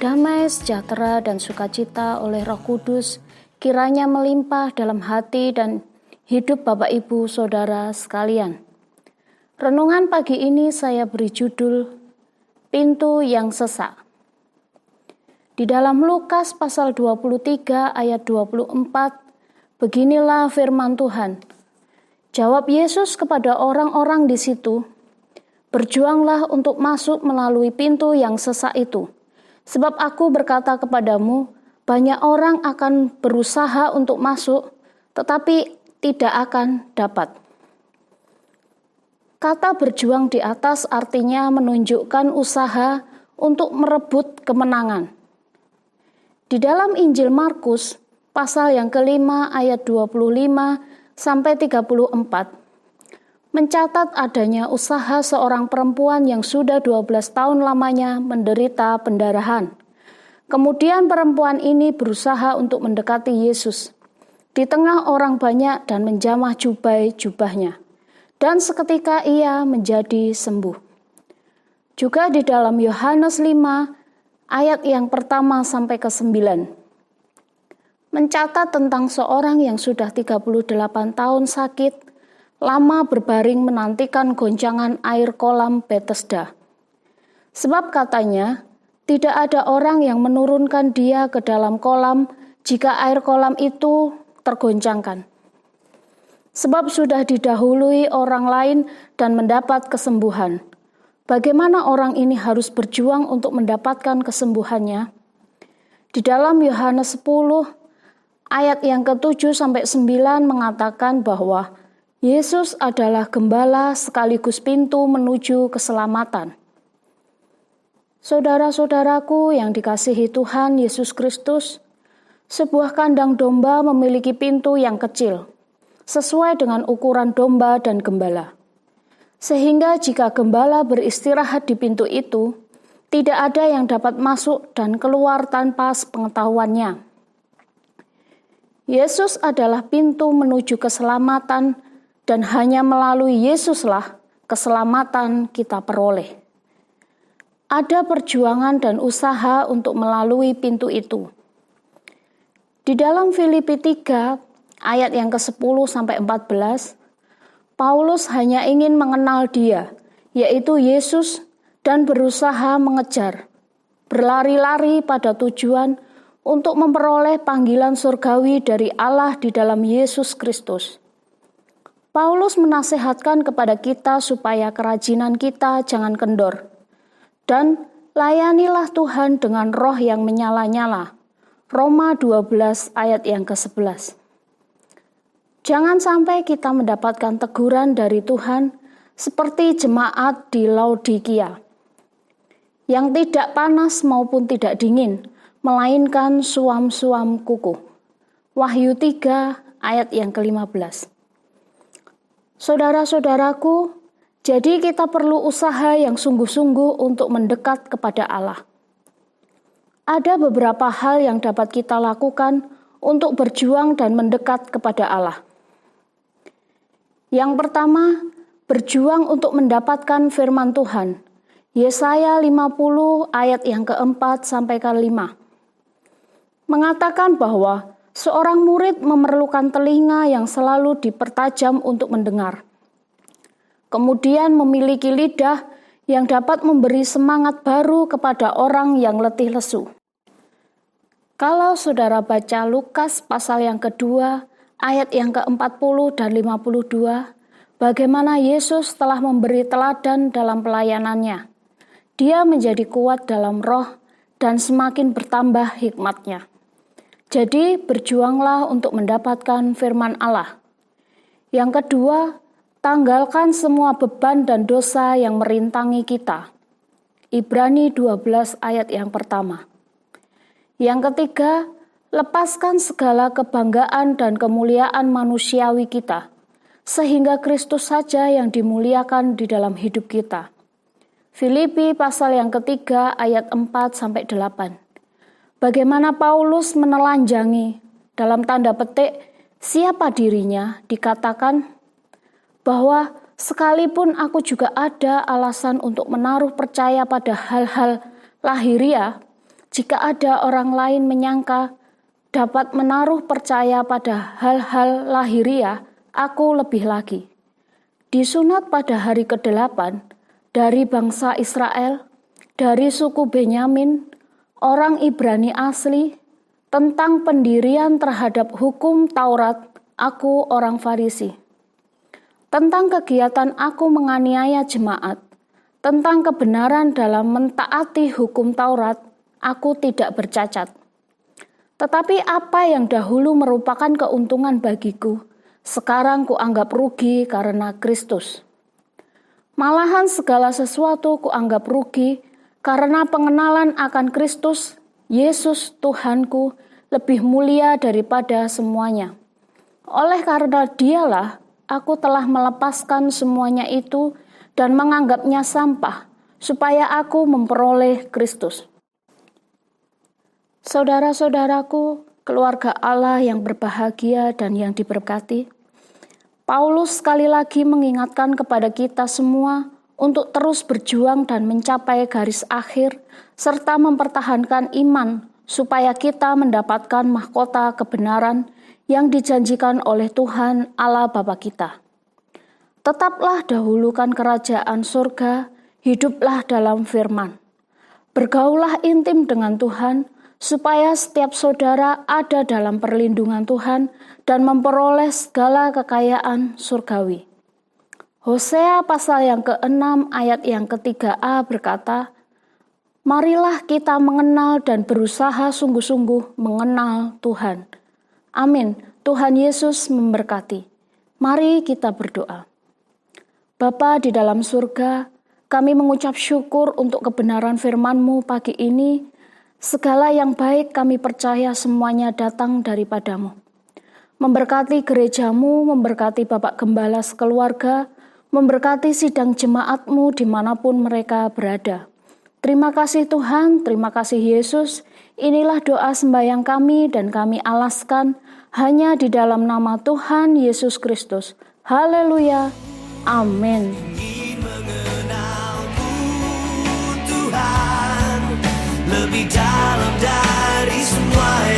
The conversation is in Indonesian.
Damai, sejahtera, dan sukacita oleh Roh Kudus kiranya melimpah dalam hati dan hidup Bapak Ibu Saudara sekalian. Renungan pagi ini saya beri judul Pintu yang Sesak. Di dalam Lukas pasal 23 ayat 24, beginilah firman Tuhan. Jawab Yesus kepada orang-orang di situ, "Berjuanglah untuk masuk melalui pintu yang sesak itu. Sebab aku berkata kepadamu, banyak orang akan berusaha untuk masuk, tetapi tidak akan dapat." Kata berjuang di atas artinya menunjukkan usaha untuk merebut kemenangan. Di dalam Injil Markus, pasal yang kelima ayat 25 sampai 34, mencatat adanya usaha seorang perempuan yang sudah 12 tahun lamanya menderita pendarahan. Kemudian perempuan ini berusaha untuk mendekati Yesus di tengah orang banyak dan menjamah jubahnya. Dan seketika ia menjadi sembuh. Juga di dalam Yohanes 5 ayat yang pertama sampai ke-9, mencatat tentang seorang yang sudah 38 tahun sakit, lama berbaring menantikan goncangan air kolam Bethesda. Sebab katanya, tidak ada orang yang menurunkan dia ke dalam kolam jika air kolam itu tergoncangkan. Sebab sudah didahului orang lain dan mendapat kesembuhan. Bagaimana orang ini harus berjuang untuk mendapatkan kesembuhannya? Di dalam Yohanes 10 ayat yang ke-7 sampai 9 mengatakan bahwa Yesus adalah gembala sekaligus pintu menuju keselamatan. Saudara-saudaraku yang dikasihi Tuhan Yesus Kristus, sebuah kandang domba memiliki pintu yang kecil, sesuai dengan ukuran domba dan gembala. Sehingga jika gembala beristirahat di pintu itu, tidak ada yang dapat masuk dan keluar tanpa sepengetahuannya. Yesus adalah pintu menuju keselamatan dan hanya melalui Yesuslah keselamatan kita peroleh. Ada perjuangan dan usaha untuk melalui pintu itu. Di dalam Filipi 3 ayat yang ke-10 sampai 14, Paulus hanya ingin mengenal Dia, yaitu Yesus, dan berusaha mengejar, berlari-lari pada tujuan untuk memperoleh panggilan surgawi dari Allah di dalam Yesus Kristus. Paulus menasihatkan kepada kita supaya kerajinan kita jangan kendor, dan layanilah Tuhan dengan roh yang menyala-nyala. Roma 12 ayat yang ke-11. Jangan sampai kita mendapatkan teguran dari Tuhan seperti jemaat di Laodikia, yang tidak panas maupun tidak dingin, melainkan suam-suam kuku. Wahyu 3 ayat yang ke-15. Saudara-saudaraku, jadi kita perlu usaha yang sungguh-sungguh untuk mendekat kepada Allah. Ada beberapa hal yang dapat kita lakukan untuk berjuang dan mendekat kepada Allah. Yang pertama, berjuang untuk mendapatkan firman Tuhan. Yesaya 50 ayat yang ke-4 sampai ke-5. Mengatakan bahwa seorang murid memerlukan telinga yang selalu dipertajam untuk mendengar. Kemudian memiliki lidah yang dapat memberi semangat baru kepada orang yang letih lesu. Kalau saudara baca Lukas pasal yang kedua, ayat yang ke-40 dan 52, bagaimana Yesus telah memberi teladan dalam pelayanannya. Dia menjadi kuat dalam roh dan semakin bertambah hikmatnya. Jadi berjuanglah untuk mendapatkan firman Allah. Yang kedua, tanggalkan semua beban dan dosa yang merintangi kita. Ibrani 12 ayat yang pertama. Yang ketiga, lepaskan segala kebanggaan dan kemuliaan manusiawi kita, sehingga Kristus saja yang dimuliakan di dalam hidup kita. Filipi pasal yang ketiga ayat 4 sampai 8. Bagaimana Paulus menelanjangi dalam tanda petik siapa dirinya, dikatakan bahwa sekalipun aku juga ada alasan untuk menaruh percaya pada hal-hal lahiriah, Jika ada orang lain menyangka dapat menaruh percaya pada hal-hal lahiriah, aku lebih lagi. Disunat pada hari ke-8 dari bangsa Israel, dari suku Benyamin, orang Ibrani asli, tentang pendirian terhadap hukum Taurat, aku orang Farisi. Tentang kegiatan aku menganiaya jemaat, tentang kebenaran dalam mentaati hukum Taurat, aku tidak bercacat. Tetapi apa yang dahulu merupakan keuntungan bagiku, sekarang kuanggap rugi karena Kristus. Malahan segala sesuatu kuanggap rugi karena pengenalan akan Kristus, Yesus Tuhanku, lebih mulia daripada semuanya. Oleh karena Dialah, aku telah melepaskan semuanya itu dan menganggapnya sampah, supaya aku memperoleh Kristus. Saudara-saudaraku, keluarga Allah yang berbahagia dan yang diberkati, Paulus sekali lagi mengingatkan kepada kita semua untuk terus berjuang dan mencapai garis akhir, serta mempertahankan iman, supaya kita mendapatkan mahkota kebenaran yang dijanjikan oleh Tuhan Allah Bapa kita. Tetaplah dahulukan kerajaan surga, hiduplah dalam firman. Bergaulah intim dengan Tuhan, supaya setiap saudara ada dalam perlindungan Tuhan dan memperoleh segala kekayaan surgawi. Hosea pasal yang ke-6 ayat yang ke-3a berkata, "Marilah kita mengenal dan berusaha sungguh-sungguh mengenal Tuhan." Amin. Tuhan Yesus memberkati. Mari kita berdoa. Bapa di dalam surga, kami mengucap syukur untuk kebenaran firman-Mu pagi ini. Segala yang baik kami percaya semuanya datang daripadamu. Memberkati gerejamu, memberkati Bapak Gembala sekeluarga, memberkati sidang jemaat-Mu dimanapun mereka berada. Terima kasih Tuhan, terima kasih Yesus. Inilah doa sembahyang kami dan kami alaskan hanya di dalam nama Tuhan Yesus Kristus. Haleluya. Amin. Lebih dalam dari semua